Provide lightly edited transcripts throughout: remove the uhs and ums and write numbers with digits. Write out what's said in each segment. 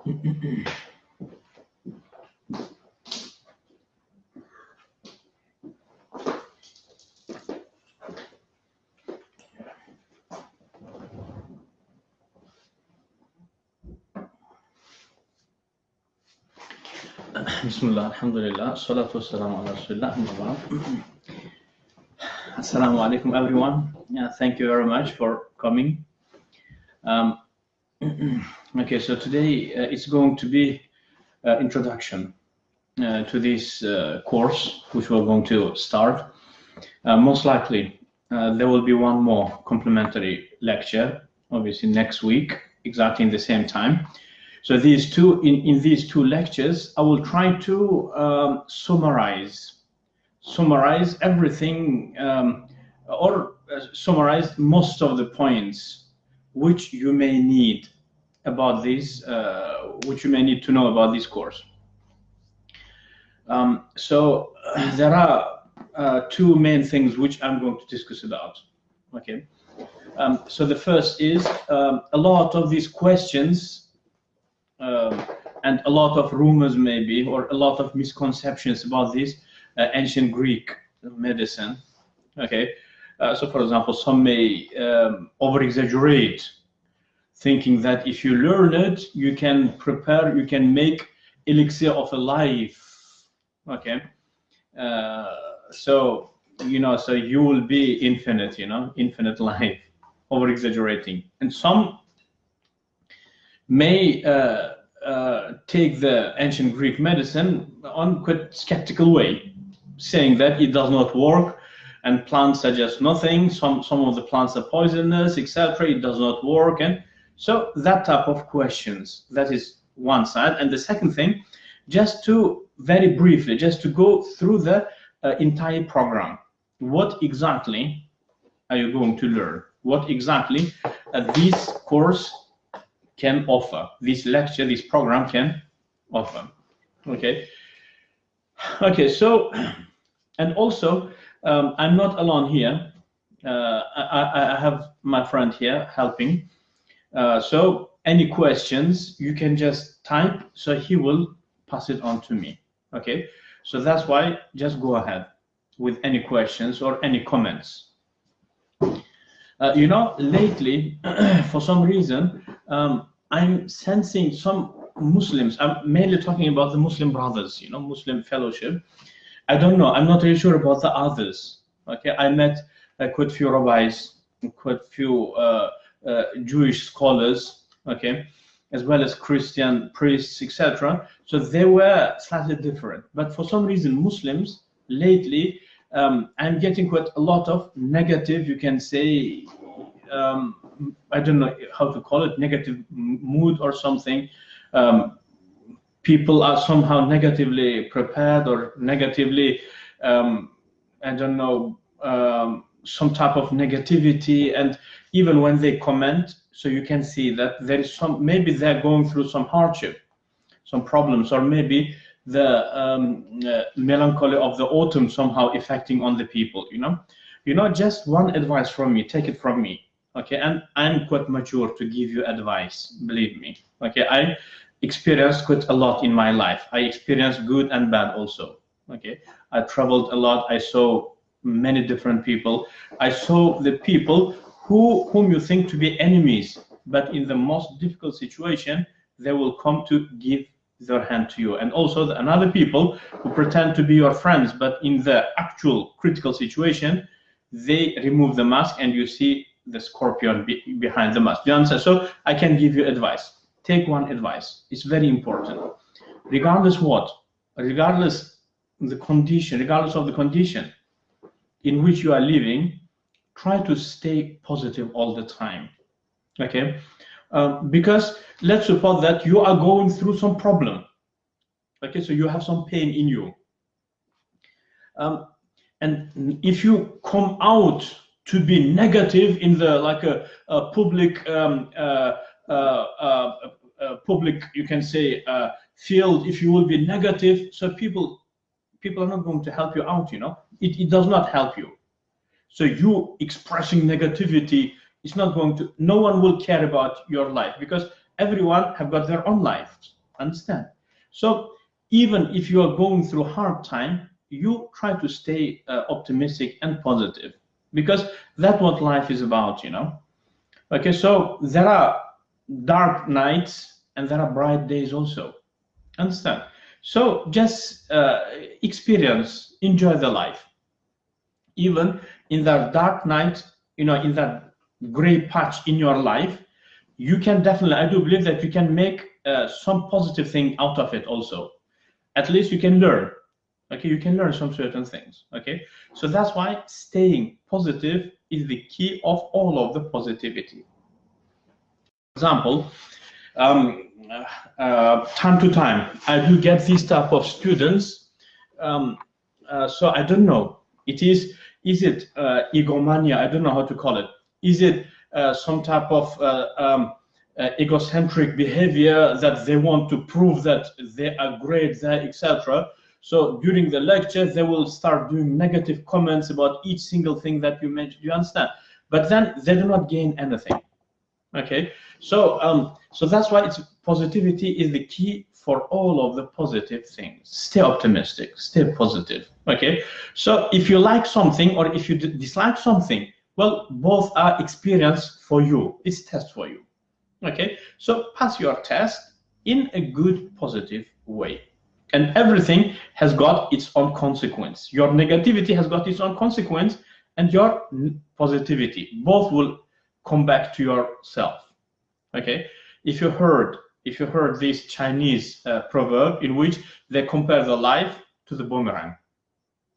Bismillah, alhamdulillah, salatu wassalamu ala rasulillah. Assalamu alaikum, everyone. Thank you very much for coming. Okay, so today it's going to be introduction to this course, which we're going to start. Most likely, there will be one more complimentary lecture, obviously next week, exactly in the same time. So these two, in these two lectures, I will try to summarize everything, or summarize most of the points which you may need about this, which you may need to know about this course. So there are two main things which I'm going to discuss about. Okay. So the first is a lot of these questions and a lot of rumors maybe, or a lot of misconceptions about this ancient Greek medicine. Okay, so for example, some may over-exaggerate, thinking that if you learn it, you can prepare, you can make elixir of a life. Okay, so so you will be infinite, infinite life, over-exaggerating. And some may take the ancient Greek medicine on quite skeptical way, saying that it does not work and plants are just nothing, some of the plants are poisonous, etc., it does not work. And so that type of questions, that is one side. And the second thing, just to very briefly, just to go through the entire program. What exactly are you going to learn? What exactly this course can offer, this lecture, this program can offer. Okay. Okay, so, and also, I'm not alone here. I have my friend here helping. So any questions, you can just type, so he will pass it on to me. Okay, so that's why just go ahead with any questions or any comments. Lately, for some reason, I'm sensing some Muslims, I'm mainly talking about the Muslim brothers, Muslim fellowship. I don't know, I'm not really sure about the others. Okay, I met quite few rabbis, quite few Jewish scholars, okay, as well as Christian priests, etc. So they were slightly different. But for some reason, Muslims lately, I'm getting quite a lot of negative, you can say, I don't know how to call it, negative mood or something. People are somehow negatively prepared or negatively, I don't know, some type of negativity. And even when they comment, so you can see that there is some, maybe they're going through some hardship, some problems, or maybe the melancholy of the autumn somehow affecting on the people, just one advice from me, take it from me. Okay, and I'm quite mature to give you advice, believe me. Okay, I experienced quite a lot in my life. I experienced good and bad also. Okay, I traveled a lot. I saw many different people. I saw the people whom you think to be enemies, but in the most difficult situation, they will come to give their hand to you. And also another people who pretend to be your friends, but in the actual critical situation, they remove the mask and you see the scorpion behind the mask. Do you understand? So I can give you advice. Take one advice. It's very important. Regardless what, regardless the condition, regardless of the condition in which you are living, try to stay positive all the time. Okay, because let's suppose that you are going through some problem. Okay, so you have some pain in you, and if you come out to be negative in the public public, you can say, field, if you will be negative, so people are not going to help you out. It does not help you. So you expressing negativity, it's not going to, no one will care about your life, because everyone have got their own lives, understand? So even if you are going through a hard time, you try to stay optimistic and positive, because that's what life is about, you know. Okay, so there are dark nights and there are bright days also, understand? So just experience, enjoy the life. Even in that dark night, you know, in that gray patch in your life, you can definitely, I do believe that you can make some positive thing out of it also. At least you can learn. Okay, you can learn some certain things. Okay, so that's why staying positive is the key of all of the positivity. For example, time to time, I do get these type of students. So I don't know. Is it egomania? I don't know how to call it. Is it some type of egocentric behavior that they want to prove that they are great, etc.? So during the lecture, they will start doing negative comments about each single thing that you mentioned. You understand? But then they do not gain anything. Okay, so so that's why positivity is the key for all of the positive things. Stay optimistic, stay positive. Okay, so if you like something or if you dislike something, well, both are experience for you. It's test for you. Okay, so pass your test in a good, positive way. And everything has got its own consequence. Your negativity has got its own consequence, and your positivity. Both will come back to yourself. Okay, if you heard this Chinese proverb in which they compare the life to the boomerang,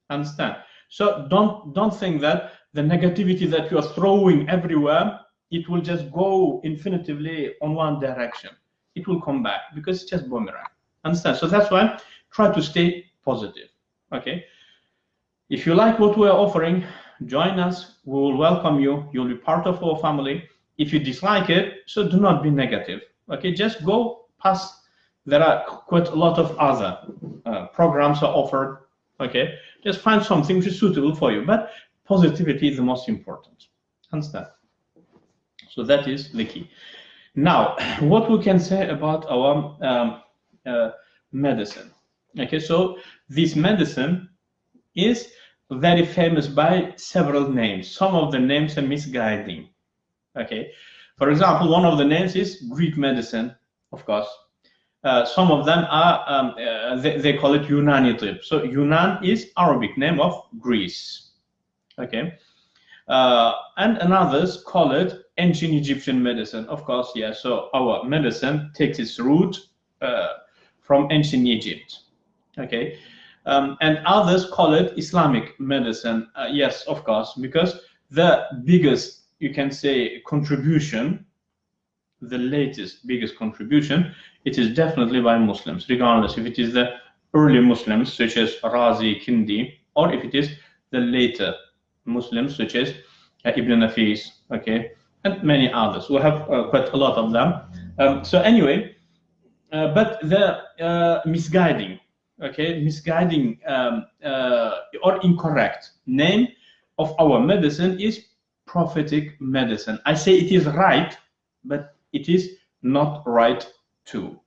understand? So don't think that the negativity that you are throwing everywhere, it will just go infinitively on one direction. It will come back because it's just boomerang, understand? So that's why try to stay positive. Okay, if you like what we are offering, join us. We will welcome you. You'll be part of our family. If you dislike it, so do not be negative. Okay, just go past. There are quite a lot of other programs are offered. Okay, just find something which is suitable for you. But positivity is the most important. Understand? So that is the key. Now, what we can say about our medicine? Okay, so this medicine is very famous by several names. Some of the names are misguiding. Okay, for example, one of the names is Greek medicine, of course. Some of them are they call it Yunani type. So Yunan is Arabic name of Greece. Okay, and others call it ancient Egyptian medicine. Of course, yeah. So our medicine takes its root from ancient Egypt. Okay. And others call it Islamic medicine. Yes, of course, because the biggest, you can say, contribution, the latest biggest contribution, it is definitely by Muslims, regardless if it is the early Muslims such as Razi, Kindi, or if it is the later Muslims such as Ibn Nafis, okay, and many others. We have quite a lot of them. So anyway, but the misguiding, okay, misguiding or incorrect name of our medicine is prophetic medicine. I say it is right, but it is not right too.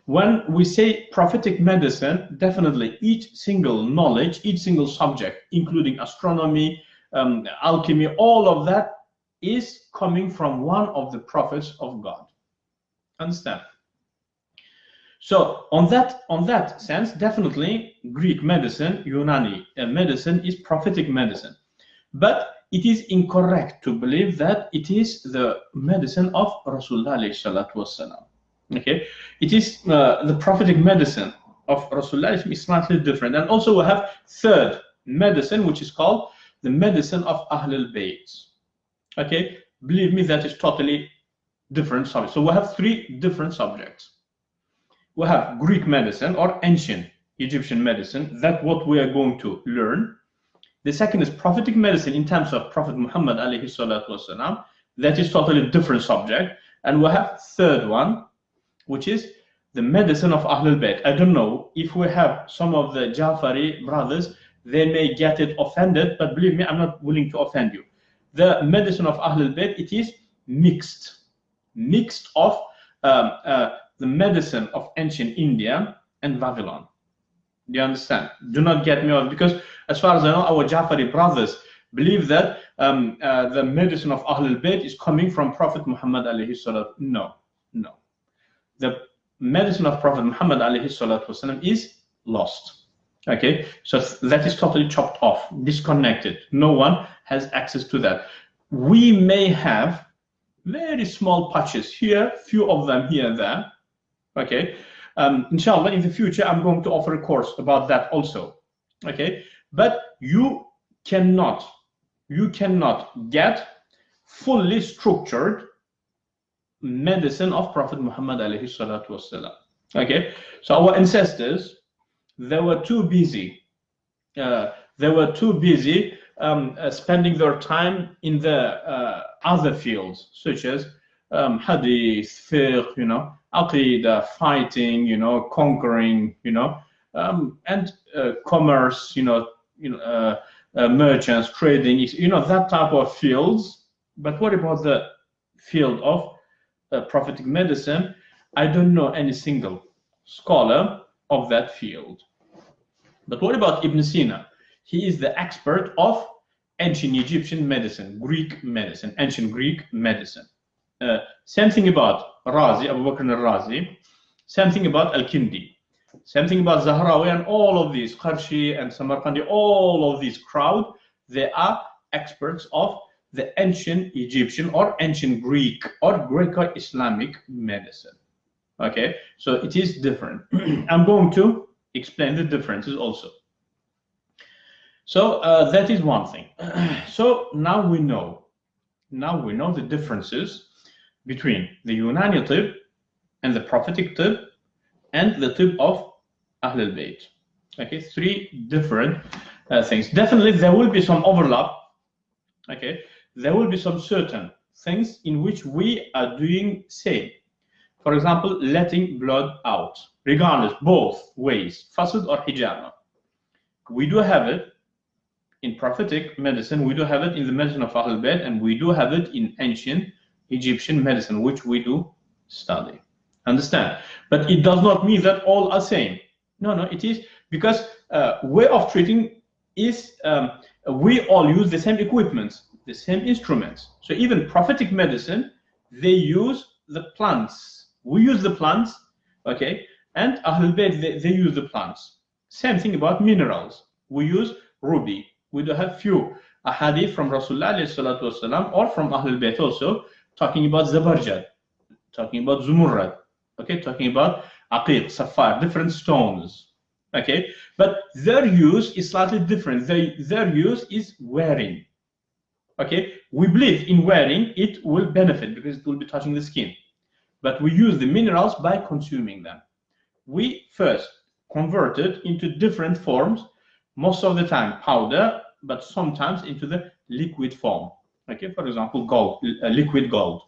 When we say prophetic medicine, definitely each single knowledge, each single subject, including astronomy, alchemy, all of that is coming from one of the prophets of God. Understand? So on that sense, definitely Greek medicine, Yunani medicine is prophetic medicine. But it is incorrect to believe that it is the medicine of Rasulullah sallallahu alaihi wasallam. Okay, it is the prophetic medicine of Rasulullah is slightly different. And also we have third medicine, which is called the medicine of Ahlul Bayt. Okay, believe me, that is totally different subject. So we have three different subjects. We have Greek medicine or ancient Egyptian medicine. That's what we are going to learn. The second is prophetic medicine in terms of Prophet Muhammad alayhi salatu wasalam. That is totally different subject. And we have third one, which is the medicine of Ahlul Bayt. I don't know if we have some of the Jafari brothers, they may get it offended, but believe me, I'm not willing to offend you. The medicine of Ahlul Bayt, it is mixed of the medicine of ancient India and Babylon. Do you understand? Do not get me wrong, because as far as I know, our Jafari brothers believe that the medicine of Ahlul Bayt is coming from Prophet Muhammad alayhi salatu. No. The medicine of Prophet Muhammad alayhi salatu wasalam is lost. Okay, so that is totally chopped off, disconnected. No one has access to that. We may have very small patches here, few of them here and there. Okay, inshallah, in the future, I'm going to offer a course about that also. Okay, but you cannot get fully structured medicine of Prophet Muhammad alayhi salatu wasalam. Okay, so our ancestors, they were too busy. Spending their time in the other fields, such as hadith, fiqh, aqidah, fighting, conquering, and commerce, merchants, trading, that type of fields. But what about the field of prophetic medicine? I don't know any single scholar of that field. But what about Ibnsina? He is the expert of ancient Egyptian medicine, Greek medicine, ancient Greek medicine. Same thing about Razi, Abu Bakr al-Razi. Same thing about Al-Kindi. Same thing about Zahrawi, and all of these, Qarshi and Samarkandi, all of these crowd, they are experts of the ancient Egyptian or ancient Greek or Greco-Islamic medicine. Okay, so it is different. I'm going to explain the differences also. So that is one thing. So now we know the differences between the Yunani tib and the prophetic tib and the tib of Ahlul Bayt. Okay, three different things. Definitely there will be some overlap. Okay, there will be some certain things in which we are doing same. For example, letting blood out, regardless, both ways, fasad or hijama. We do have it in prophetic medicine, we do have it in the medicine of Ahlul Bayt, and we do have it in ancient Egyptian medicine, which we do study. Understand? But it does not mean that all are same. No, it is because way of treating is we all use the same equipment, the same instruments. So even prophetic medicine, they use the plants. We use the plants, okay, and Ahlul Bayt, they use the plants. Same thing about minerals. We use ruby. We do have few ahadith from Rasulullah ﷺ or from Ahlul Bayt also, talking about zabarjad, talking about zumurrad, okay, talking about aqiq, sapphire, different stones, okay, but their use is slightly different. Their use is wearing, okay. We believe in wearing, it will benefit because it will be touching the skin, but we use the minerals by consuming them. We first convert it into different forms, most of the time powder, but sometimes into the liquid form. Okay, for example, gold, liquid gold.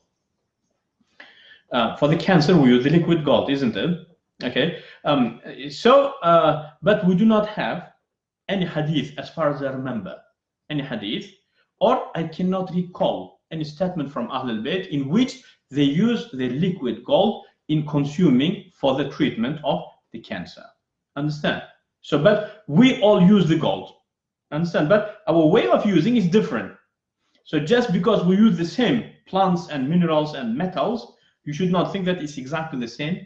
For the cancer, we use the liquid gold, isn't it? Okay, but we do not have any hadith, as far as I remember, any hadith, or I cannot recall any statement from Ahlul Bayt in which they use the liquid gold in consuming for the treatment of the cancer. Understand? So, but we all use the gold. Understand? But our way of using is different. So just because we use the same plants and minerals and metals, you should not think that it's exactly the same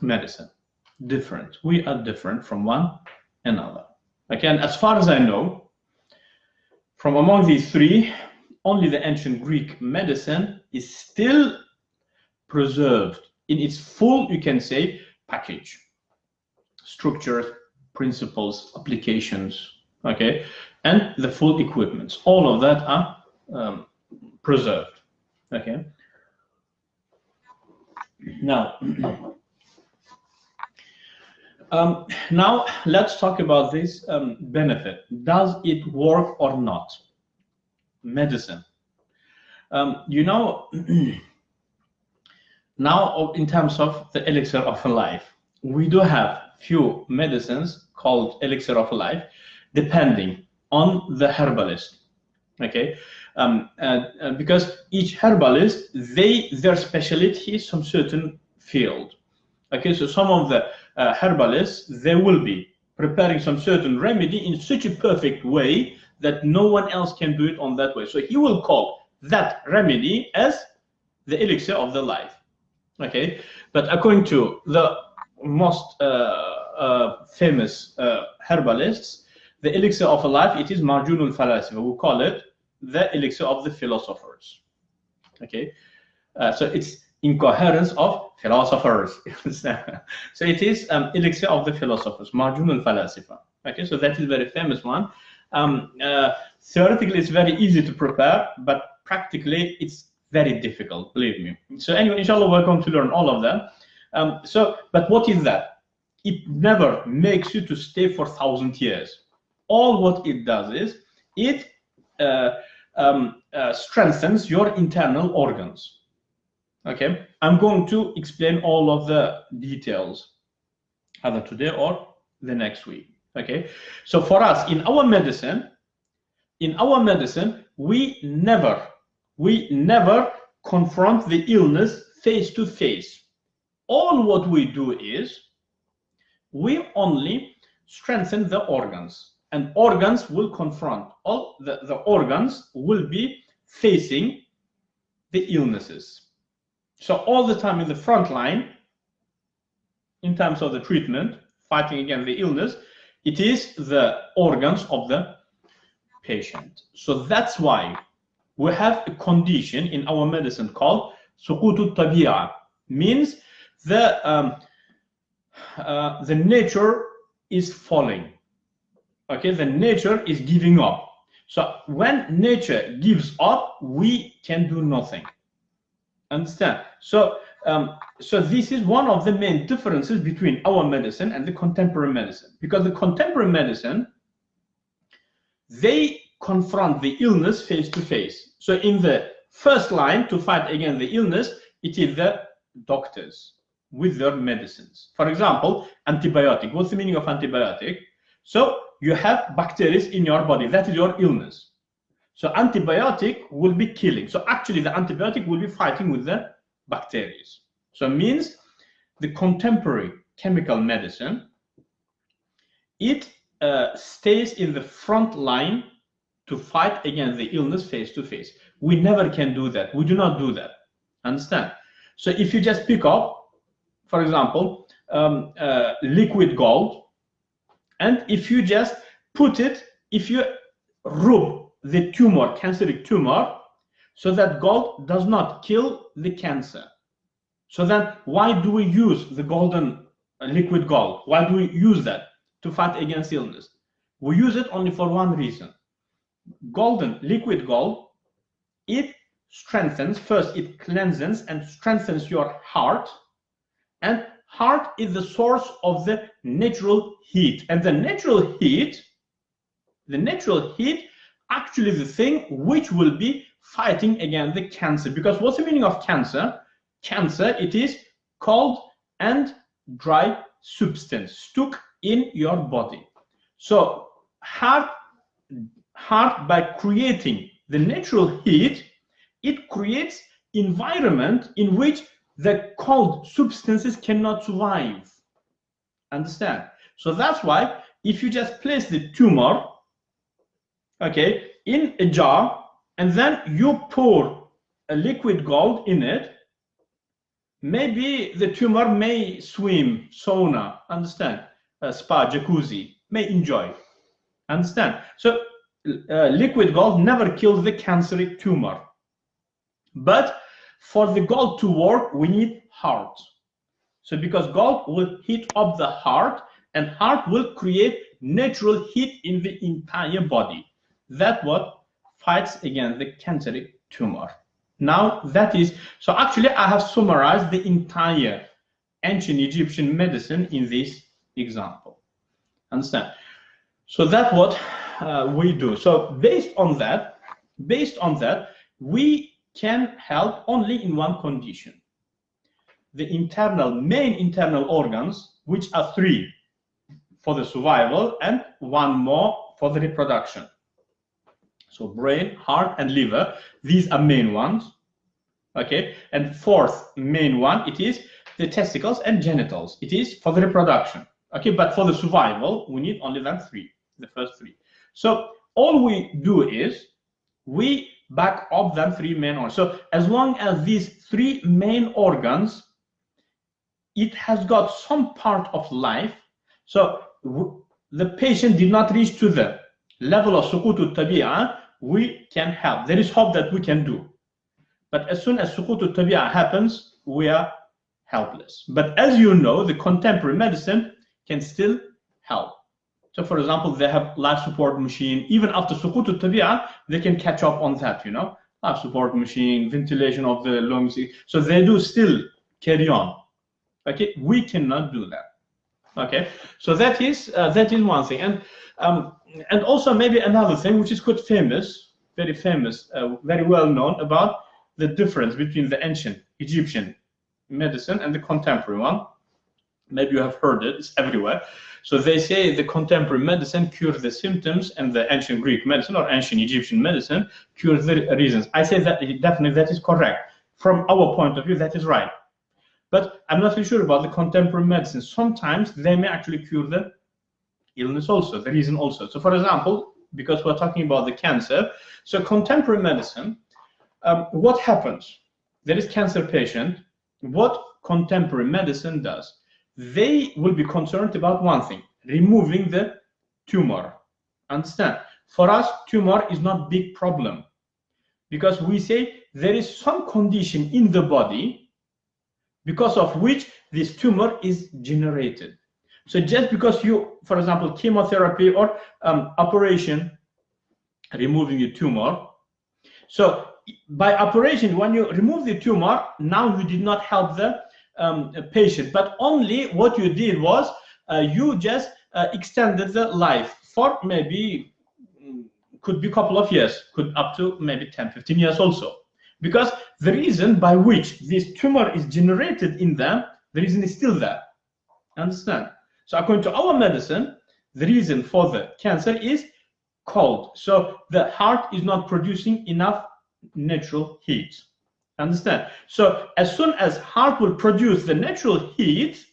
medicine. Different. We are different from one another. Okay, and as far as I know, from among these three, only the ancient Greek medicine is still preserved in its full, you can say, package. Structures, principles, applications, okay, and the full equipments. All of that are preserved, okay. Now, now let's talk about this benefit. Does it work or not? Medicine. You know, now in terms of the elixir of life, we do have few medicines called elixir of life, depending on the herbalist. Okay, because each herbalist, their specialty is some certain field. Okay, so some of the herbalists, they will be preparing some certain remedy in such a perfect way that no one else can do it on that way. So he will call that remedy as the elixir of the life. Okay, but according to the most famous herbalists, the elixir of a life, it is Marjunul Falasifa. We call it the elixir of the philosophers. Okay, so it's incoherence of philosophers. So it is elixir of the philosophers, Marjunul Falasifa. Okay, so that is a very famous one. Theoretically, it's very easy to prepare, but practically, it's very difficult, believe me. So anyway, inshallah, we're going to learn all of them. But what is that? It never makes you to stay for 1,000 years. All what it does is it strengthens your internal organs. Okay, I'm going to explain all of the details either today or the next week. Okay, so for us in our medicine, we never confront the illness face to face. All what we do is we only strengthen the organs, and organs will confront. All the organs will be facing the illnesses. So all the time in the front line, in terms of the treatment, fighting against the illness, it is the organs of the patient. So that's why we have a condition in our medicine called suqut al-tabi'a, means the nature is falling. Okay, the nature is giving up. So when nature gives up, we can do nothing. Understand? So so this is one of the main differences between our medicine and the contemporary medicine, because the contemporary medicine, they confront the illness face to face. So in the first line to fight against the illness, it is the doctors with their medicines. For example, antibiotic. What's the meaning of antibiotic? So you have bacteria in your body. That is your illness. So antibiotic will be killing. So actually the antibiotic will be fighting with the bacteria. So it means the contemporary chemical medicine, it stays in the front line to fight against the illness face to face. We never can do that. We do not do that. Understand? So if you just pick up, for example, liquid gold, and if you just put it, if you rub the tumor, canceric tumor, so that gold does not kill the cancer. So then why do we use the golden liquid gold? Why do we use that to fight against illness? We use it only for one reason. Golden liquid gold, it strengthens, first it cleanses and strengthens your heart, and heart is the source of the natural heat, and the natural heat actually the thing which will be fighting against the cancer. Because what's the meaning of cancer? Cancer, it is cold and dry substance stuck in your body. So heart by creating the natural heat, it creates environment in which the cold substances cannot survive. Understand? So that's why if you just place the tumor, okay, in a jar, and then you pour a liquid gold in it, maybe the tumor may swim, sauna, understand, spa, jacuzzi, may enjoy. Understand? So liquid gold never kills the canceric tumor. But for the gold to work, we need heart. So because gold will heat up the heart, and heart will create natural heat in the entire body. That's what fights against the canceric tumor. Now that is, so actually I have summarized the entire ancient Egyptian medicine in this example. Understand? So that's what we do. So based on that, we can help only in one condition. The main internal organs, which are 3 for the survival and 1 more for the reproduction. So brain, heart, and liver, these are main ones. Okay, and fourth main one, it is the testicles and genitals. It is for the reproduction. Okay, but for the survival, we need only them three, the first three. So all we do is we back up them three main organs. So as long as these three main organs, it has got some part of life. So the patient did not reach to the level of سقوط الطبيعة, we can help. There is hope that we can do. But as soon as سقوط الطبيعة happens, we are helpless. But as you know, the contemporary medicine can still help. So for example, they have life support machine. Even after سقوط الطبيعة, they can catch up on that, you know, life support machine, ventilation of the lungs. So they do still carry on. Okay, we cannot do that. Okay, so that is one thing, and also maybe another thing which is quite famous, very famous, very well known about the difference between the ancient Egyptian medicine and the contemporary one. Maybe you have heard it; it's everywhere. So they say the contemporary medicine cures the symptoms, and the ancient Greek medicine or ancient Egyptian medicine cures the reasons. I say that definitely that is correct from our point of view. That is right. But I'm not really sure about the contemporary medicine. Sometimes they may actually cure the illness also, the reason also. So for example, because we're talking about the cancer, so contemporary medicine, what happens? There is cancer patient. What contemporary medicine does? They will be concerned about one thing, removing the tumor. Understand? For us, tumor is not big problem because we say there is some condition in the body because of which this tumor is generated. So just because you, for example, chemotherapy or operation, removing the tumor. So by operation, when you remove the tumor, now you did not help the patient, but only what you did was you just extended the life for maybe, could be a couple of years, could up to maybe 10, 15 years also. Because the reason by which this tumor is generated in them, the reason is still there. Understand? So according to our medicine, the reason for the cancer is cold. So the heart is not producing enough natural heat. Understand? So as soon as heart will produce the natural heat,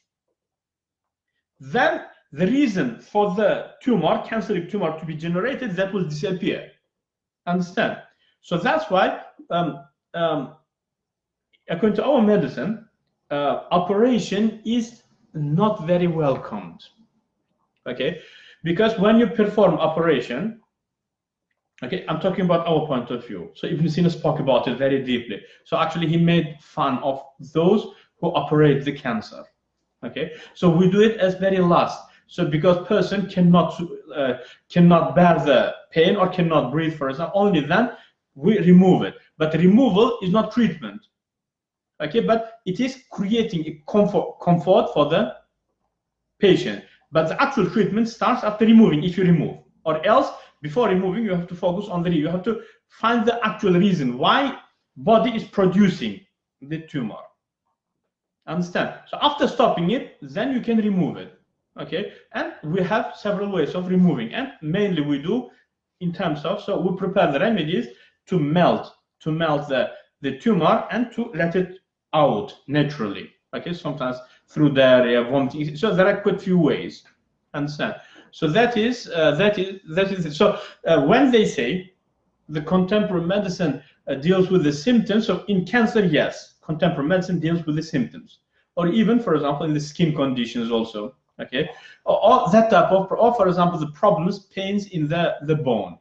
then the reason for the tumor, cancerous tumor to be generated, that will disappear. Understand? So that's why according to our medicine, operation is not very welcomed. Okay, because when you perform operation, okay, I'm talking about our point of view. So Ibnsina spoke about it very deeply. So actually, he made fun of those who operate the cancer. Okay, so we do it as very last. So because person cannot bear the pain or cannot breathe, for example, only then we remove it. But removal is not treatment. Okay, but it is creating a comfort for the patient. But the actual treatment starts after removing, if you remove. Or else, before removing, you have to focus on you have to find the actual reason why body is producing the tumor. Understand? So after stopping it, then you can remove it. Okay, and we have several ways of removing, and mainly we do in terms of, so we prepare the remedies to melt the tumor and to let it out naturally. Okay, sometimes through diarrhea, vomiting. So there are quite a few ways. Understand? So that is it. So when they say the contemporary medicine deals with the symptoms, so in cancer, yes, contemporary medicine deals with the symptoms, or even, for example, in the skin conditions also. Okay, or that type of, or for example, the problems, pains in the bone,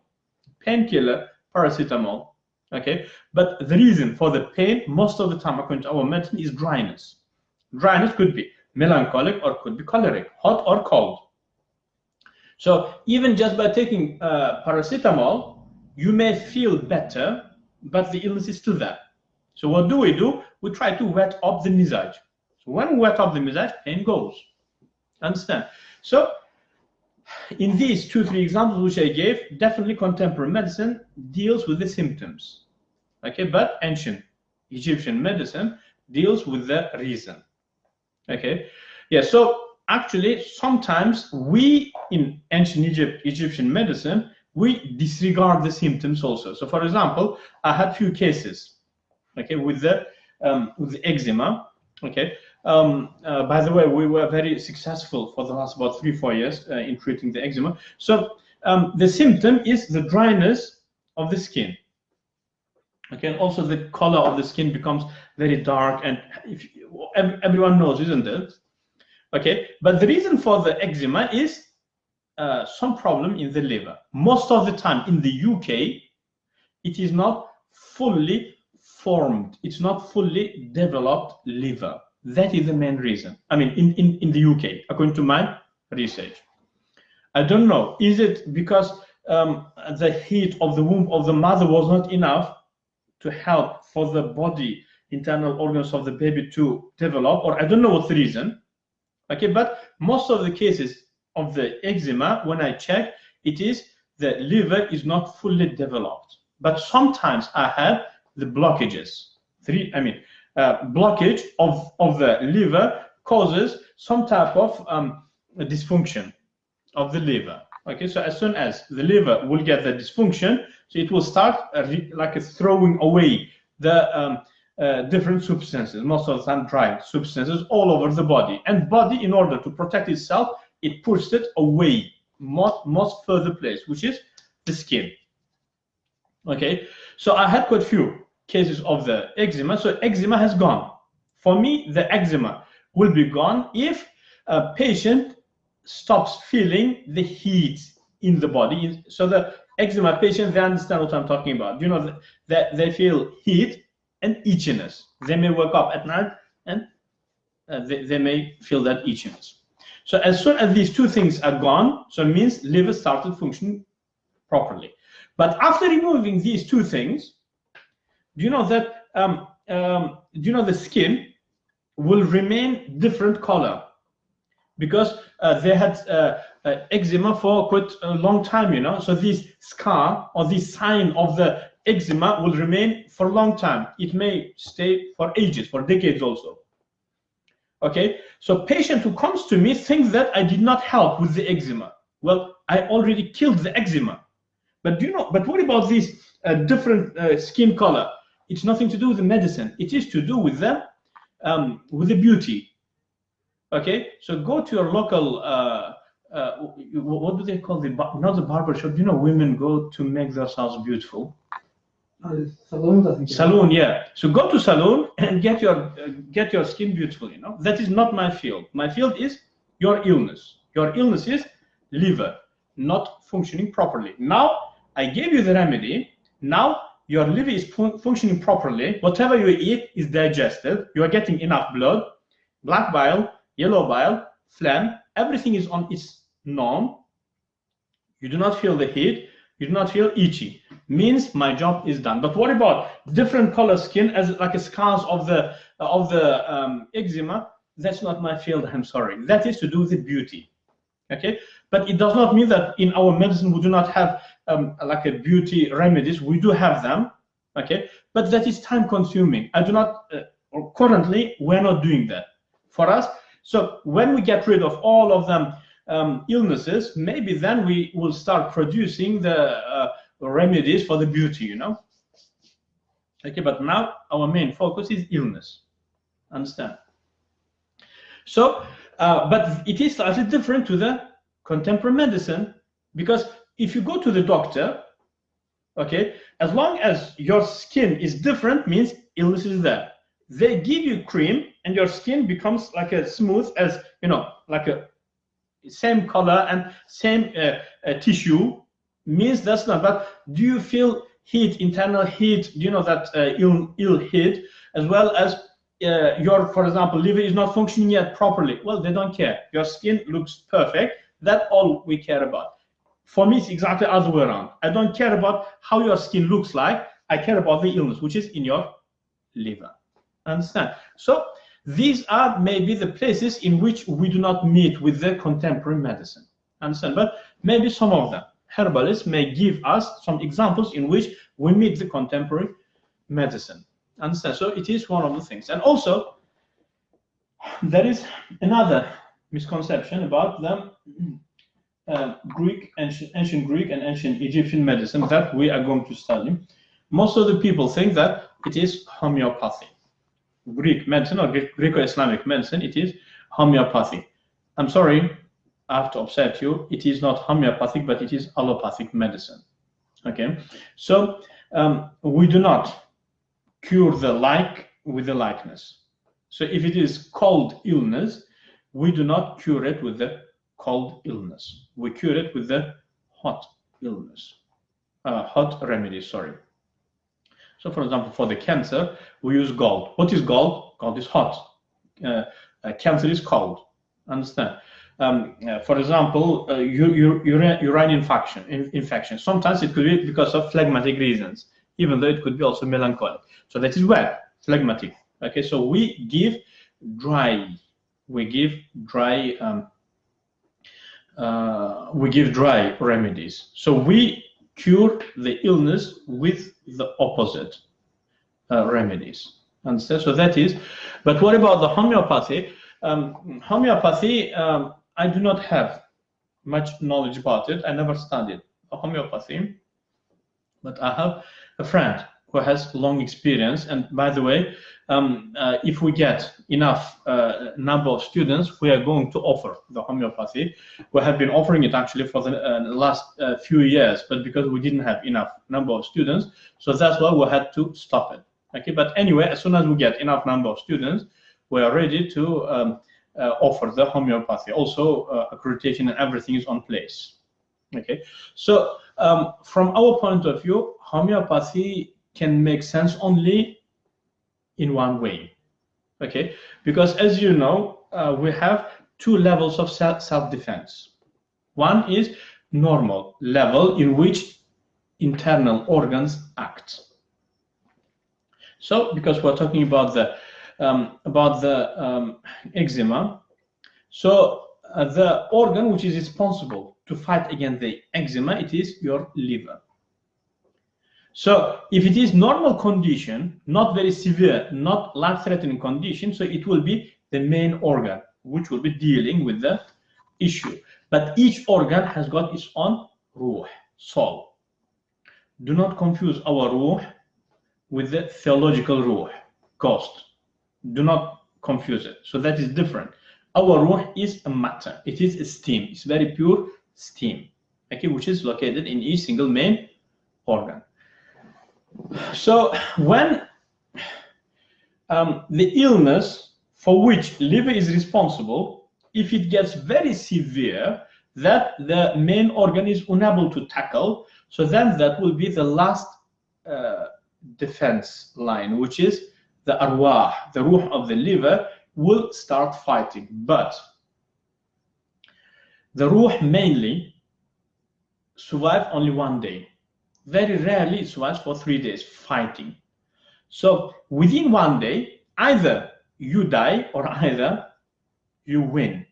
painkiller, paracetamol. Okay, but the reason for the pain most of the time, according to our medicine, is dryness. Dryness could be melancholic or could be choleric, hot or cold. So even just by taking paracetamol, you may feel better, but the illness is still there. So what do? We try to wet up the mizaj. So when we wet up the mizaj, pain goes. Understand? So in these 2-3 examples which I gave, definitely contemporary medicine deals with the symptoms. Okay, but ancient Egyptian medicine deals with the reason. Okay, yeah, so actually sometimes we in ancient Egyptian medicine, we disregard the symptoms also. So for example, I had few cases, okay, with the eczema, okay. By the way, we were very successful for the last about 3-4 years in treating the eczema. So the symptom is the dryness of the skin. Okay, and also the color of the skin becomes very dark, and everyone knows, isn't it? Okay, but the reason for the eczema is some problem in the liver. Most of the time in the UK, it is not fully formed. It's not fully developed liver. That is the main reason. I mean, in the UK, according to my research. I don't know. Is it because the heat of the womb of the mother was not enough to help for the body, internal organs of the baby to develop, or I don't know what's the reason. Okay, but most of the cases of the eczema, when I check, it is the liver is not fully developed. But sometimes I have the blockages. Blockage of the liver causes some type of dysfunction of the liver. Okay, so as soon as the liver will get the dysfunction, so it will start like throwing away the different substances, most of the time dry substances, all over the body. And body, in order to protect itself, it pushes it away, most further place, which is the skin. Okay, so I had quite few cases of the eczema. So eczema has gone. For me, the eczema will be gone if a patient stops feeling the heat in the body. So the eczema patients, they understand what I'm talking about. You know, that they feel heat and itchiness. They may wake up at night and they may feel that itchiness. So as soon as these two things are gone, so it means liver started functioning properly. But after removing these two things, do you know that the skin will remain different color? Because they had eczema for quite a long time, you know. So this scar or this sign of the eczema will remain for a long time. It may stay for ages, for decades also. Okay, so patient who comes to me thinks that I did not help with the eczema. Well, I already killed the eczema. But but what about this different skin color? It's nothing to do with the medicine. It is to do with the beauty. Okay, so go to your local, what do they call not the barber shop? You know, women go to make themselves beautiful. Saloons, I think. Saloon, yeah. So go to saloon and get your skin beautiful. You know, that is not my field. My field is your illness. Your illness is liver not functioning properly. Now I gave you the remedy. Now your liver is functioning properly. Whatever you eat is digested. You are getting enough blood, black bile, yellow bile, phlegm, everything is on its norm. You do not feel the heat, you do not feel itchy. Means my job is done. But what about different color skin as like a scars of the eczema? That's not my field, I'm sorry. That is to do with the beauty. Okay, but it does not mean that in our medicine we do not have like a beauty remedies. We do have them. Okay, but that is time consuming. I do not currently we're not doing that for us. So when we get rid of all of them illnesses, maybe then we will start producing the remedies for the beauty, you know. Okay, but now our main focus is illness. Understand? So, but it is slightly different to the contemporary medicine, because if you go to the doctor, okay, as long as your skin is different, means illness is there. They give you cream and your skin becomes like a smooth as, you know, like a same color and same tissue, means that's not. But do you feel heat, internal heat? Do you know that ill heat, as well as your, for example, liver is not functioning yet properly? Well, they don't care. Your skin looks perfect. That's all we care about. For me, it's exactly the other way around. I don't care about how your skin looks like. I care about the illness, which is in your liver. Understand? So these are maybe the places in which we do not meet with the contemporary medicine. Understand? But maybe some of them, herbalists may give us some examples in which we meet the contemporary medicine. Understand? So it is one of the things. And also, there is another misconception about them. Greek, ancient Greek and ancient Egyptian medicine that we are going to study, most of the people think that it is homeopathy. Greek medicine or Greco-Islamic medicine, it is homeopathy. I'm sorry, I have to upset you. It is not homeopathic, but it is allopathic medicine. Okay, so we do not cure the like with the likeness. So if it is cold illness, we do not cure it with the cold illness. We cure it with the hot illness, hot remedy, sorry. So for example, for the cancer, we use gold. What is gold? Gold is hot. Cancer is cold. Understand? For example, urine infection. Sometimes it could be because of phlegmatic reasons, even though it could be also melancholic. So that is wet, phlegmatic. Okay, so we give dry. We give dry remedies. So we cure the illness with the opposite remedies. Understand? So that is. But what about the homeopathy? Homeopathy, I do not have much knowledge about it. I never studied homeopathy, but I have a friend who has long experience. And by the way, if we get enough number of students, we are going to offer the homeopathy. We have been offering it actually for the last few years, but because we didn't have enough number of students, so that's why we had to stop it. Okay, but anyway, as soon as we get enough number of students, we are ready to offer the homeopathy. Also, accreditation and everything is on place. Okay, so from our point of view, homeopathy can make sense only in one way. Okay, because as you know, we have two levels of self-defense. One is normal level in which internal organs act. So, because we're talking about the eczema, so the organ which is responsible to fight against the eczema, it is your liver. So if it is normal condition, not very severe, not life-threatening condition, so it will be the main organ which will be dealing with the issue. But each organ has got its own ruh, soul. Do not confuse our ruh with the theological ruh, ghost. Do not confuse it. So that is different. Our ruh is a matter. It is a steam. It's very pure steam, okay, which is located in each single main organ. So when the illness for which liver is responsible, if it gets very severe, that the main organ is unable to tackle, so then that will be the last defense line, which is the arwah, the ruh of the liver, will start fighting. But the ruh mainly survive only one day. Very rarely it survives for 3 days fighting. So within one day, either you die or either you win.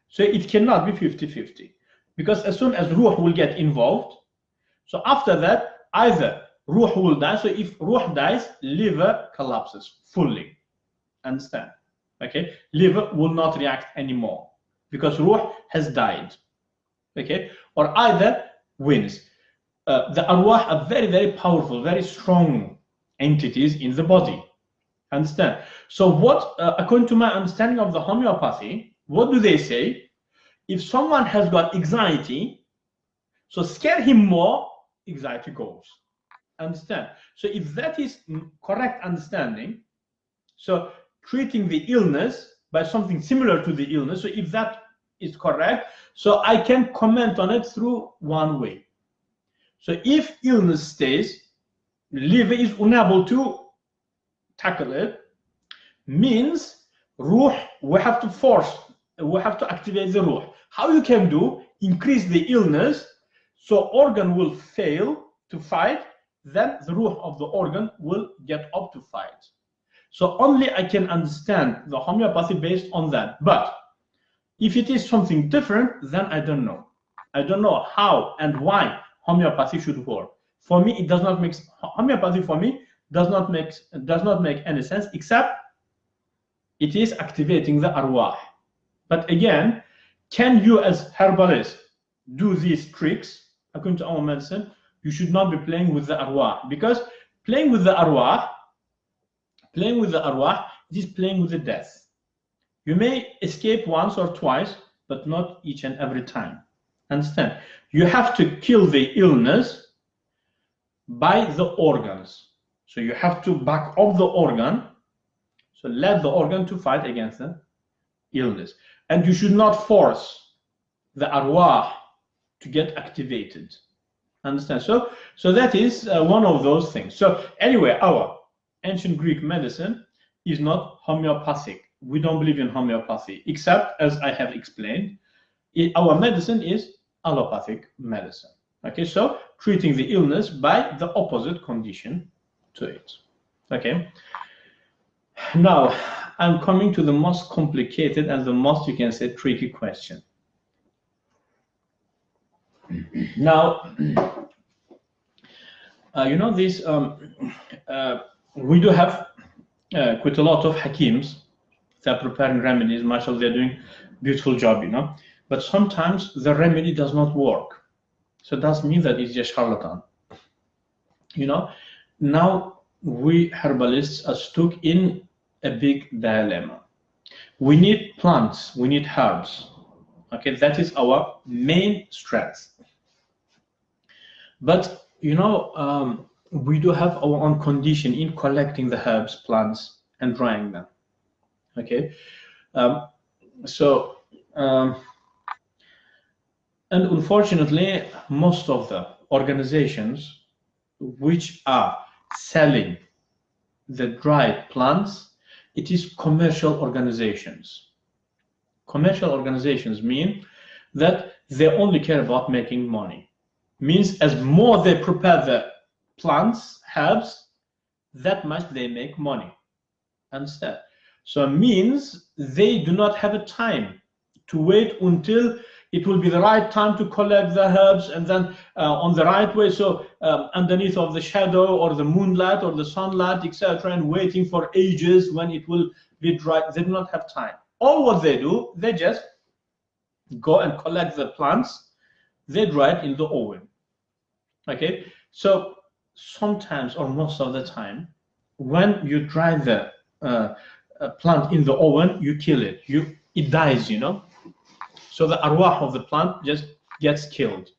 So it cannot be 50-50, because as soon as ruh will get involved, so after that, either ruh will die. So if ruh dies, liver collapses fully. Understand? Okay, liver will not react anymore because ruh has died. Okay, or either wins. The arwah are very, very powerful, very strong entities in the body. Understand? So what, according to my understanding of the homeopathy, what do they say? If someone has got anxiety, so scare him more, anxiety goes. Understand? So if that is correct understanding, so treating the illness by something similar to the illness, so if that is correct, so I can comment on it through one way. So if illness stays, liver is unable to tackle it, means ruh, we have to force, we have to activate the ruh. How you can do? Increase the illness, so organ will fail to fight, then the ruh of the organ will get up to fight. So only I can understand the homeopathy based on that. But if it is something different, then I don't know. I don't know how and why homeopathy should work. For me, it does not make homeopathy. For me, does not make any sense, except it is activating the arwah. But again, can you as herbalist do these tricks, according to our medicine, you should not be playing with the arwah, because playing with the arwah it is playing with the death. You may escape once or twice, but not each and every time. Understand? You have to kill the illness by the organs. So you have to back off the organ. So let the organ to fight against the illness. And you should not force the arwah to get activated. Understand? So that is one of those things. So anyway, our ancient Greek medicine is not homeopathic. We don't believe in homeopathy, except, as I have explained, our medicine is allopathic medicine. Okay, so treating the illness by the opposite condition to it. Okay. Now, I'm coming to the most complicated and the most, you can say, tricky question. Now, you know, this we do have quite a lot of hakims. They're preparing remedies, mashallah, they're doing beautiful job, you know. But sometimes the remedy does not work. So that means that it's just charlatan. You know, now we herbalists are stuck in a big dilemma. We need plants, we need herbs. Okay, that is our main strength. But you know, we do have our own condition in collecting the herbs, plants, and drying them. Okay, and unfortunately, most of the organizations which are selling the dried plants, it is commercial organizations. Commercial organizations mean that they only care about making money. Means as more they prepare the plants, herbs, that much they make money. Understand? So it means they do not have a time to wait until it will be the right time to collect the herbs, and then on the right way, so underneath of the shadow or the moonlight or the sunlight, etc., and waiting for ages when it will be dry. They do not have time. All what they do, they just go and collect the plants, they dry it in the oven. Okay, so sometimes or most of the time, when you dry the plant in the oven, you kill it. It dies, you know. So the arwah of the plant just gets killed.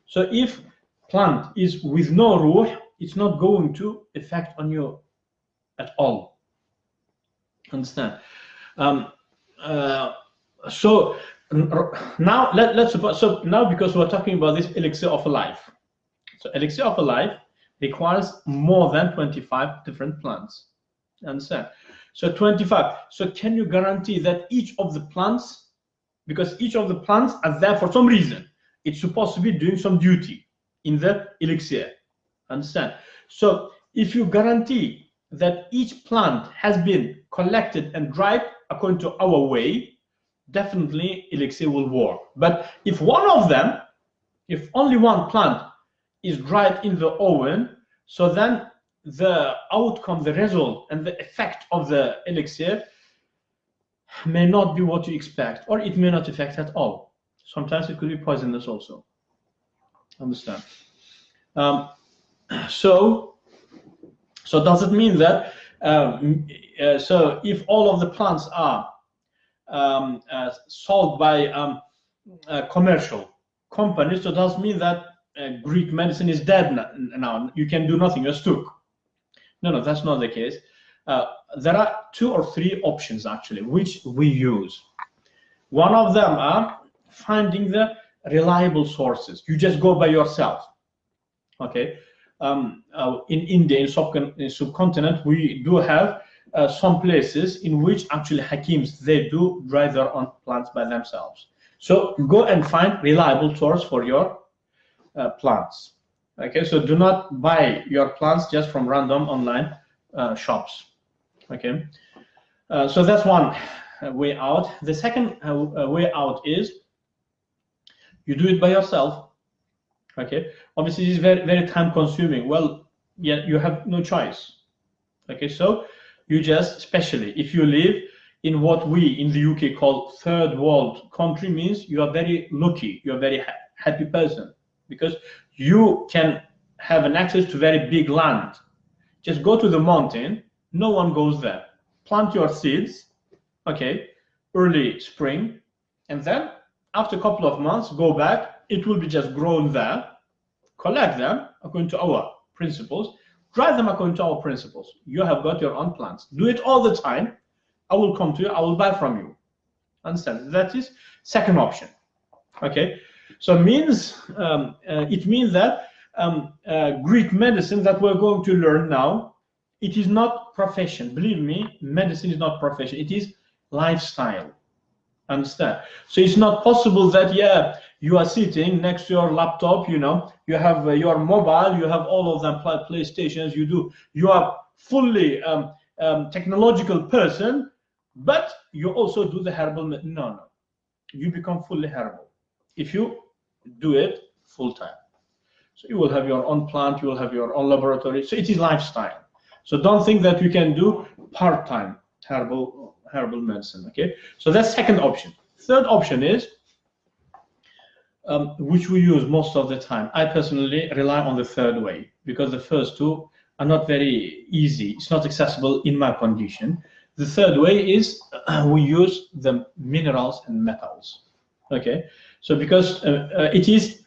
So if plant is with no ruh, it's not going to affect on you at all. Understand? So now let's suppose. So now, because we're talking about this elixir of life, so elixir of life requires more than 25 different plants. Understand? So 25. So can you guarantee that each of the plants, because each of the plants are there for some reason, it's supposed to be doing some duty in the elixir. Understand? So if you guarantee that each plant has been collected and dried according to our way, definitely elixir will work. But if one of them, if only one plant is dried in the oven, so then the outcome, the result, and the effect of the elixir may not be what you expect, or it may not affect at all. Sometimes it could be poisonous also. Understand? So does it mean that so if all of the plants are sold by commercial companies, so does it mean that Greek medicine is dead now? You can do nothing, you're stuck. No, that's not the case. There are 2 or 3 options actually which we use. One of them are finding the reliable sources. You just go by yourself. Okay. In India, in subcontinent, we do have some places in which actually hakims, they do dry their own plants by themselves. So go and find reliable source for your plants. Okay, so do not buy your plants just from random online shops. Okay, so that's one way out. The second way out is you do it by yourself. Okay, obviously it's very, very time consuming. Well, yeah, you have no choice. Okay, so you just, especially if you live in what we in the UK call third world country, means you are very lucky, you are very happy person, because you can have an access to very big land. Just go to the mountain, no one goes there. Plant your seeds, okay, early spring, and then after a couple of months, go back, it will be just grown there. Collect them according to our principles, dry them according to our principles. You have got your own plants. Do it all the time. I will come to you, I will buy from you. Understand? That is second option. Okay, so it means that Greek medicine that we're going to learn now, it is not profession. Believe me, medicine is not profession. It is lifestyle. Understand? So it's not possible that, yeah, you are sitting next to your laptop, you know, you have your mobile, you have all of them, PlayStations, you are fully technological person, but you also do the herbal. No, you become fully herbal if you do it full time. So you will have your own plant, you will have your own laboratory. So it is lifestyle. So don't think that you can do part-time herbal medicine. Okay, so that's second option. Third option is which we use most of the time. I personally rely on the third way because the first two are not very easy. It's not accessible in my condition. The third way is we use the minerals and metals. Okay, so because it is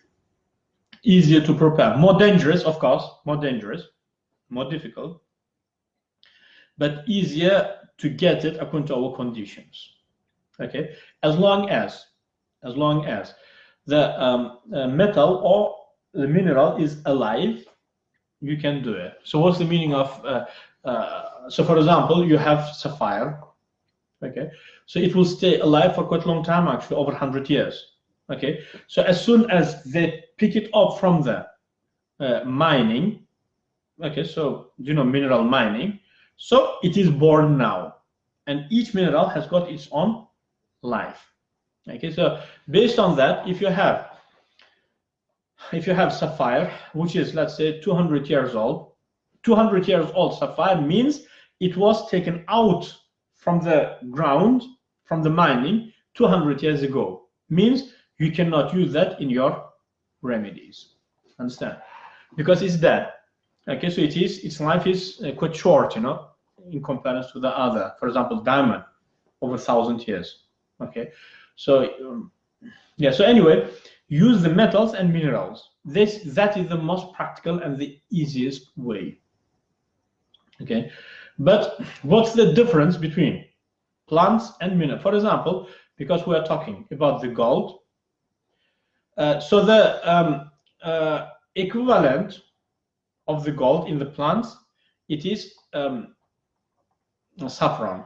easier to prepare, more dangerous, of course, more dangerous, more difficult, but easier to get it according to our conditions. Okay, as long as the metal or the mineral is alive, you can do it. So what's the meaning of so for example, you have sapphire, okay, so it will stay alive for quite a long time, actually over 100 years. Okay, so as soon as they pick it up from the mining, okay, so you know, mineral mining, so it is born now, and each mineral has got its own life. Okay, so based on that, if you have sapphire, which is, let's say, 200 years old, 200 years old sapphire means it was taken out from the ground, from the mining 200 years ago. Means you cannot use that in your remedies. Understand? Because it's dead. Okay, so its life is quite short, you know, in comparison to the other. For example, diamond, over 1,000 years. Okay, so yeah. So anyway, use the metals and minerals. That is the most practical and the easiest way. Okay, but what's the difference between plants and minerals? For example, because we are talking about the gold, so the equivalent of the gold in the plants, it is saffron.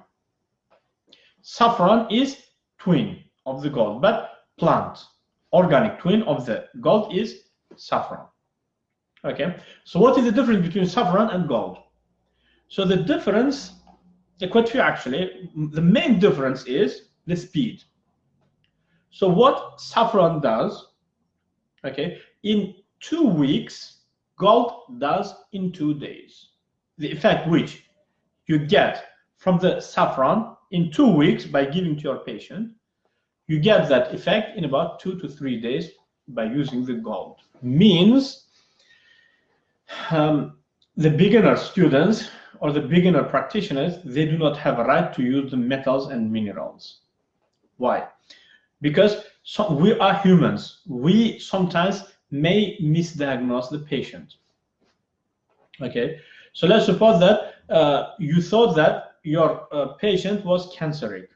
Saffron is twin of the gold, but plant, organic twin of the gold is saffron. Okay, so what is the difference between saffron and gold? So the difference, quite few actually. The main difference is the speed. So what saffron does, okay, in 2 weeks, gold does in 2 days. The effect which you get from the saffron in 2 weeks by giving to your patient, you get that effect in about 2 to 3 days by using the gold. Means the beginner students or the beginner practitioners, they do not have a right to use the metals and minerals. Why? Because we are humans. We sometimes may misdiagnose the patient. Okay, so let's suppose that you thought that your patient was canceric.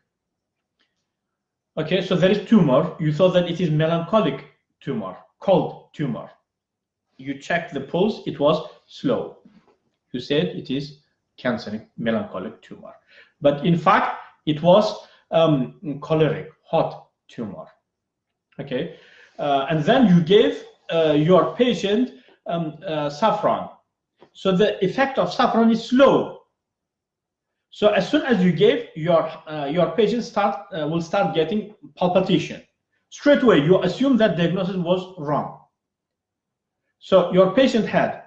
Okay, so there is tumor. You thought that it is melancholic tumor, cold tumor. You checked the pulse, it was slow. You said it is canceric melancholic tumor. But in fact, it was choleric, hot tumor. Okay, and then you gave your patient saffron. So the effect of saffron is slow. So as soon as you gave your patient will start getting palpitation. Straight away, you assume that diagnosis was wrong. So your patient had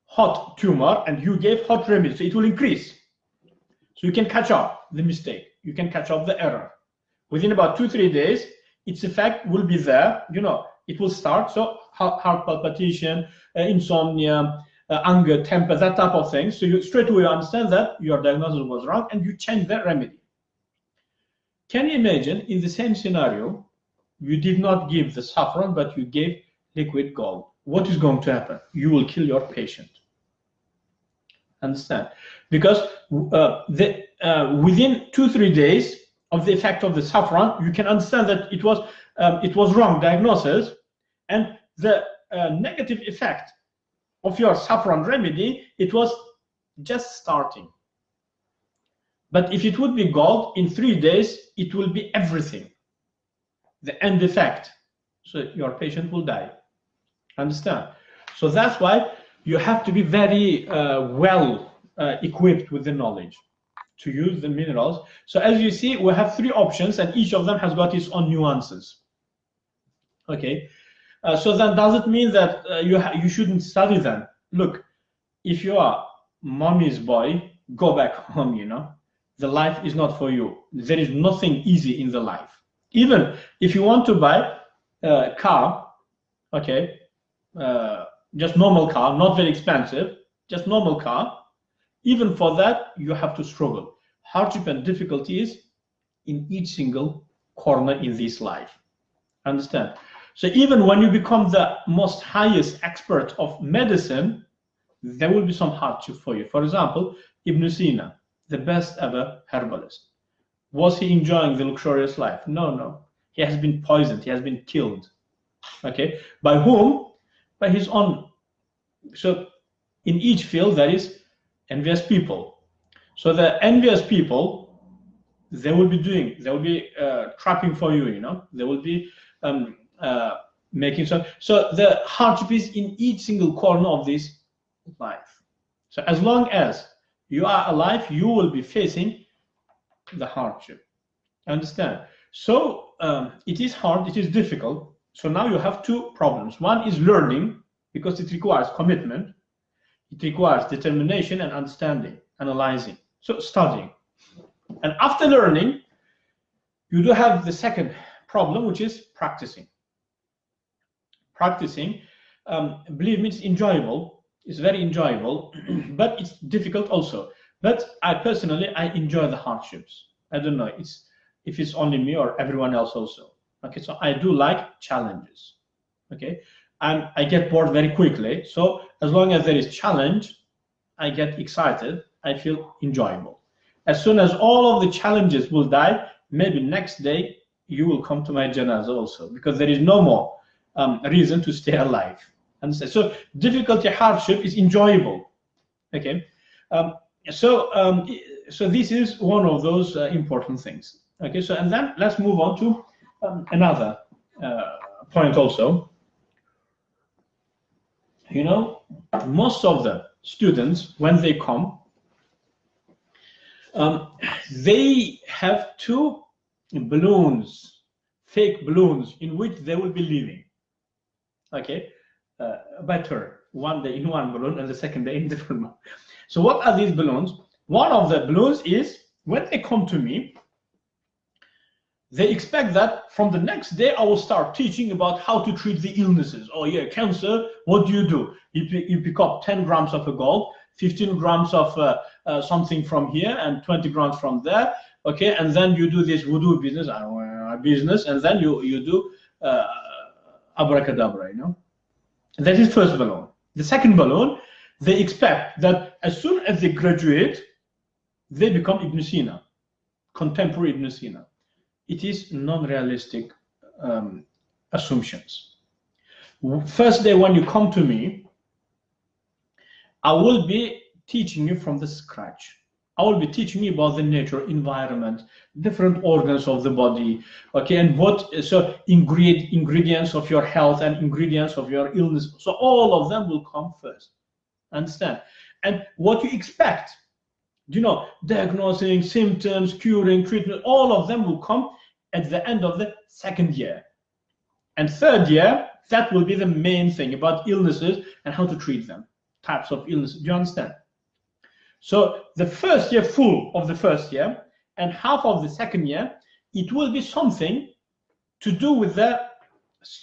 hot tumor and you gave hot remedy, so it will increase. So you can catch up the mistake. You can catch up the error. Within about 2-3 days, its effect will be there. You know, it will start. So heart palpitation, insomnia, anger, temper, that type of thing. So you straight away understand that your diagnosis was wrong and you change the remedy. Can you imagine in the same scenario, you did not give the saffron, but you gave liquid gold? What is going to happen? You will kill your patient. Understand? Because within 2-3 days of the effect of the saffron, you can understand that it was wrong diagnosis, and the negative effect of your saffron remedy, it was just starting. But if it would be gold, in 3 days, it will be everything, the end effect. So your patient will die. Understand? So that's why you have to be very well equipped with the knowledge to use the minerals. So as you see, we have 3 options, and each of them has got its own nuances. Okay. So then does it mean that you shouldn't study them? Look, if you are mommy's boy, go back home, you know. The life is not for you. There is nothing easy in the life. Even if you want to buy a car, okay, just normal car, not very expensive, just normal car, even for that, you have to struggle. Hardship and difficulties in each single corner in this life. Understand? So even when you become the most highest expert of medicine, there will be some hardship for you. For example, Ibnsina, the best ever herbalist. Was he enjoying the luxurious life? No, no. He has been poisoned. He has been killed. Okay. By whom? By his own. So in each field, there is envious people. So the envious people, they will be trapping for you, you know. They will be making so the hardship is in each single corner of this life. So as long as you are alive, you will be facing the hardship. Understand? So it is hard, it is difficult. So now you have 2 problems. One is learning, because it requires commitment, it requires determination and understanding, analyzing. So studying. And after learning, you do have the second problem, which is practicing. Practicing, believe me, it's enjoyable. It's very enjoyable, but it's difficult also. But I personally enjoy the hardships. I don't know if it's only me or everyone else also. Okay, so I do like challenges. Okay, and I get bored very quickly. So as long as there is challenge, I get excited. I feel enjoyable. As soon as all of the challenges will die, maybe next day you will come to my janazah also, because there is no more reason to stay alive. Understand? So difficulty, hardship is enjoyable. Okay, so this is one of those important things. Okay, so and then let's move on to another point also. You know, most of the students, when they come, they have 2 balloons, fake balloons, in which they will be living. Okay, by turn, one day in one balloon and the second day in different one. So what are these balloons? One of the balloons is when they come to me, they expect that from the next day I will start teaching about how to treat the illnesses. Oh yeah, cancer, what do? You pick up 10 grams of a gold, 15 grams of something from here and 20 grams from there. Okay, and then you do this voodoo business, and then you do abracadabra, you know. That is first balloon. The second balloon, they expect that as soon as they graduate, they become Ibnsina, contemporary Ibnsina. It is non-realistic assumptions. First day when you come to me, I will be teaching you from the scratch. I will be teaching you about the nature, environment, different organs of the body, okay, and ingredients of your health and ingredients of your illness. So all of them will come first. Understand? And what you expect, you know, diagnosing, symptoms, curing, treatment, all of them will come at the end of the second year. And third year, that will be the main thing about illnesses and how to treat them, types of illnesses. Do you understand? So the first year, full of the first year, and half of the second year, it will be something to do with the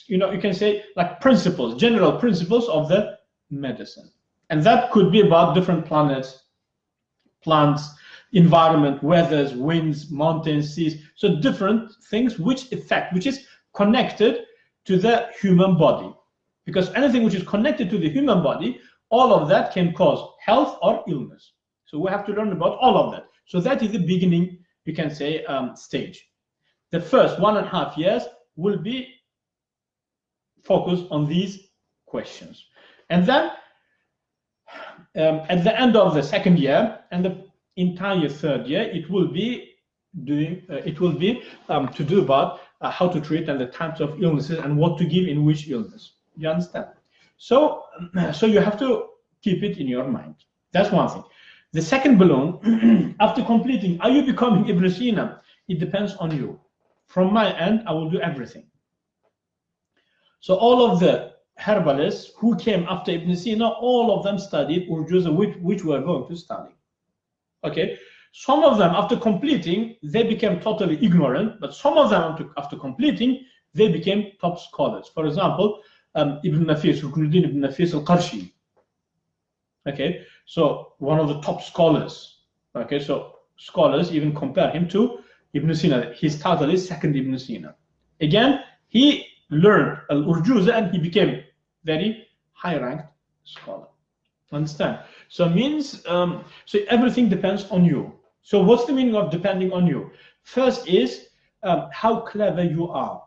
you know, you can say like principles, general principles of the medicine. And that could be about different planets, plants, environment, weathers, winds, mountains, seas. So different things which is connected to the human body. Because anything which is connected to the human body, all of that can cause health or illness. So we have to learn about all of that. So that is the beginning, you can say, stage. The first 1.5 years will be focused on these questions. And then at the end of the second year and the entire third year, it will be to do about how to treat and the types of illnesses and what to give in which illness. You understand? So you have to keep it in your mind. That's one thing. The second balloon, after completing, are you becoming Ibn Sina? It depends on you. From my end, I will do everything. So all of the herbalists who came after Ibn Sina, all of them studied urjuza, which we are going to study. Okay, some of them after completing, they became totally ignorant, but some of them after completing, they became top scholars. For example, Ibn Nafis, Rukunuddin Ibn Nafis al-Qarshi. Okay, so one of the top scholars. Okay, so scholars even compare him to Ibn Sina. His title is second Ibn Sina. Again, he learned al-urjuza and he became very high-ranked scholar. Understand? So means so everything depends on you. So what's the meaning of depending on you? First is how clever you are.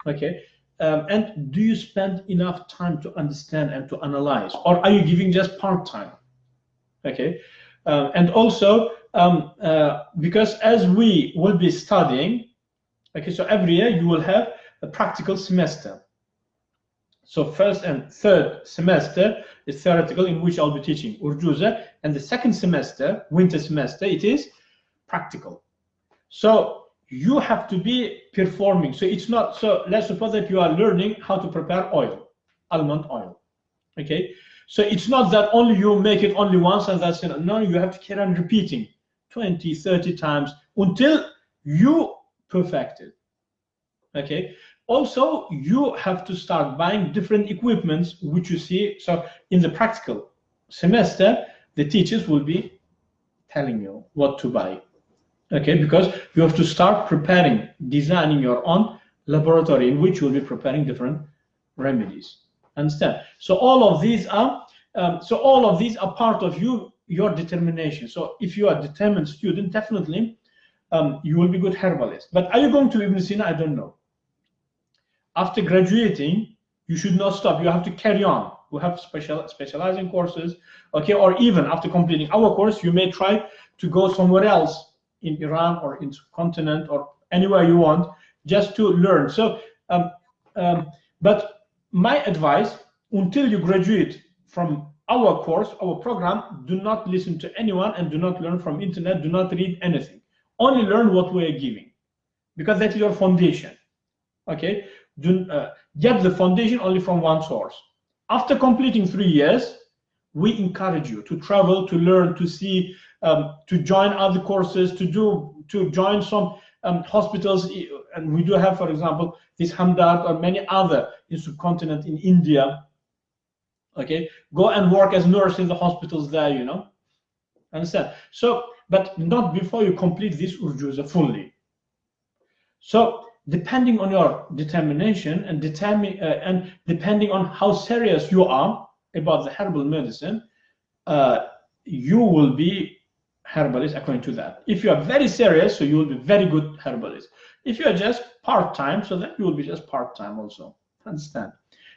Okay, and do you spend enough time to understand and to analyze, or are you giving just part-time? Okay, and also because as we will be studying, okay, so every year you will have a practical semester. So first and third semester is theoretical, in which I'll be teaching urjuza, and the second semester, winter semester, it is practical. So you have to be performing. So it's not, so let's suppose that you are learning how to prepare oil, almond oil. Okay, so it's not that only you make it only once and that's enough. No, you have to carry on repeating 20, 30 times until you perfect it. Okay, also you have to start buying different equipments which you see. So in the practical semester, the teachers will be telling you what to buy. Okay, because you have to start preparing, designing your own laboratory in which you will be preparing different remedies. Understand? So all of these are part of your determination. So if you are a determined student, definitely you will be good herbalist. But are you going to Ibn Sina? I don't know. After graduating, you should not stop. You have to carry on. We have specializing courses, okay, or even after completing our course, you may try to go somewhere else in Iran or in subcontinent or anywhere you want, just to learn. So, but my advice, until you graduate from our course, our program, do not listen to anyone and do not learn from internet, do not read anything. Only learn what we are giving, because that is your foundation, okay? Get the foundation only from one source. After completing 3 years, we encourage you to travel, to learn, to see, to join other courses, to join some hospitals, and we do have, for example, this Hamdard or many other in subcontinent in India. Okay, go and work as nurse in the hospitals there, you know. Understand? So, but not before you complete this urjuza fully. So, depending on your determination and depending on how serious you are about the herbal medicine, you will be herbalist according to that. If you are very serious, so you will be very good herbalist. If you are just part-time, so then you will be just part-time also. Understand?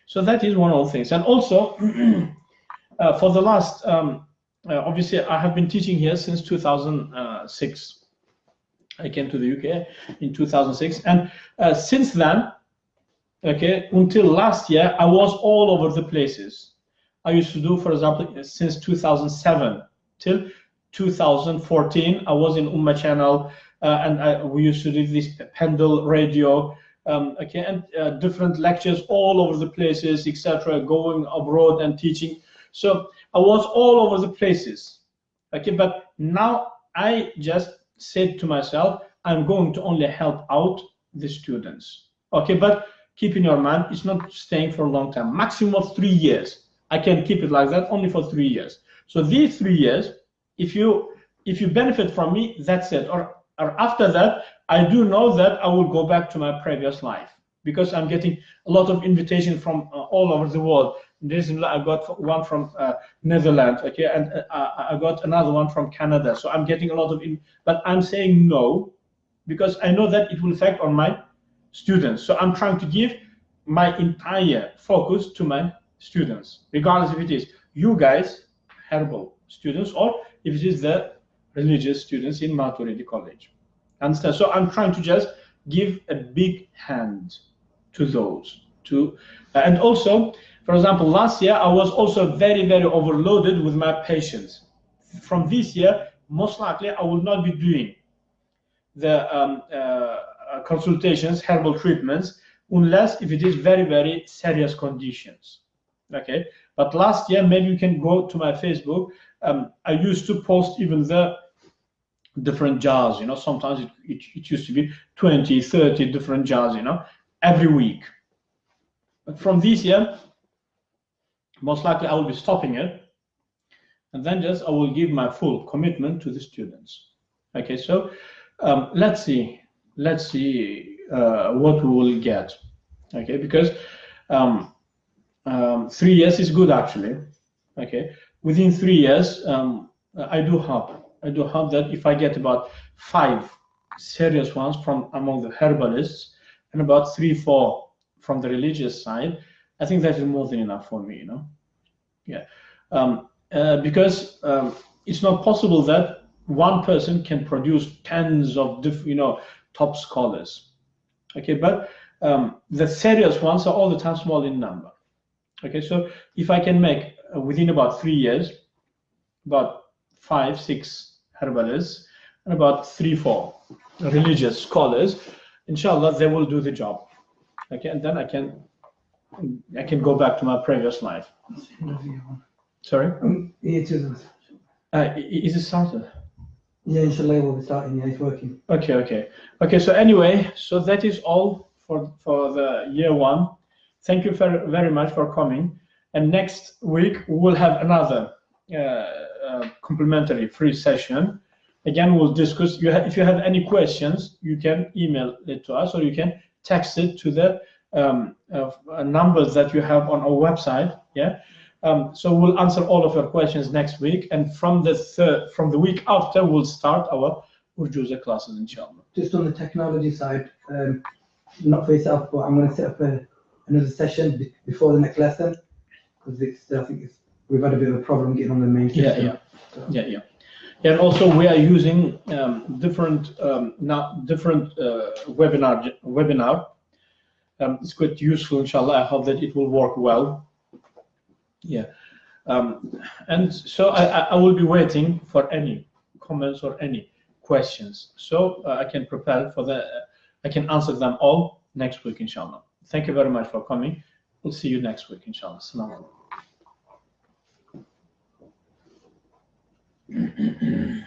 So that is one of the things. And also, for the last, obviously, I have been teaching here since 2006. I came to the UK in 2006, and since then, okay, until last year, I was all over the places. I used to do, for example, since 2007 till 2014, I was in Ummah Channel, and we used to do this Pendle radio, okay, and different lectures all over the places, etc., going abroad and teaching. So I was all over the places, okay, but now I just said to myself, I'm going to only help out the students, okay, but keep in your mind, it's not staying for a long time. Maximum of 3 years. I can keep it like that only for 3 years. So these 3 years, if you benefit from me, that's it. Or after that, I do know that I will go back to my previous life, because I'm getting a lot of invitation from all over the world. Recently, I got one from Netherlands, okay, and I got another one from Canada. So I'm getting a lot of, but I'm saying no, because I know that it will affect on my students. So I'm trying to give my entire focus to my students, regardless if it is you guys, herbal students, or if it is the religious students in Maturidi College. Understand? So I'm trying to just give a big hand to those two. And also, for example, last year I was also very, very overloaded with my patients. From this year, most likely I will not be doing the consultations, herbal treatments, unless if it is very, very serious conditions. Okay, but last year, maybe you can go to my Facebook. I used to post even the different jars, you know. Sometimes it used to be 20, 30 different jars, you know, every week. But from this year, most likely I will be stopping it, and then just I will give my full commitment to the students. Okay, so let's see what we will get. Okay, because 3 years is good actually. Okay, within 3 years, I do hope that if I get about 5 serious ones from among the herbalists and about 3-4 from the religious side, I think that is more than enough for me, you know. Yeah, because it's not possible that one person can produce tens of different, you know, top scholars. Okay, but the serious ones are all the time small in number. Okay, so if I can make within about 3 years about 5-6 herbalists and about 3-4 religious scholars, inshallah they will do the job. Okay, and then I can go back to my previous life. Sorry? Is it started? Yeah, inshallah we'll be starting. Yeah, it's working. Okay. So anyway, so that is all for the year 1. Thank you very much for coming. And next week we will have another complimentary free session. Again, we'll discuss. If you have any questions, you can email it to us, or you can text it to the numbers that you have on our website. Yeah. So we'll answer all of your questions next week, and from the week after, we'll start our Urjuza classes, inshallah. Just on the technology side, not for yourself, but I'm going to set up another session before the next lesson, because I think we've had a bit of a problem getting on the main system. Yeah. And also we are using different webinar. It's quite useful, inshallah. I hope that it will work well. Yeah, and so I will be waiting for any comments or any questions, so I can prepare for I can answer them all next week, inshallah. Thank you very much for coming. We'll see you next week, inshallah. Assalamu alaikum.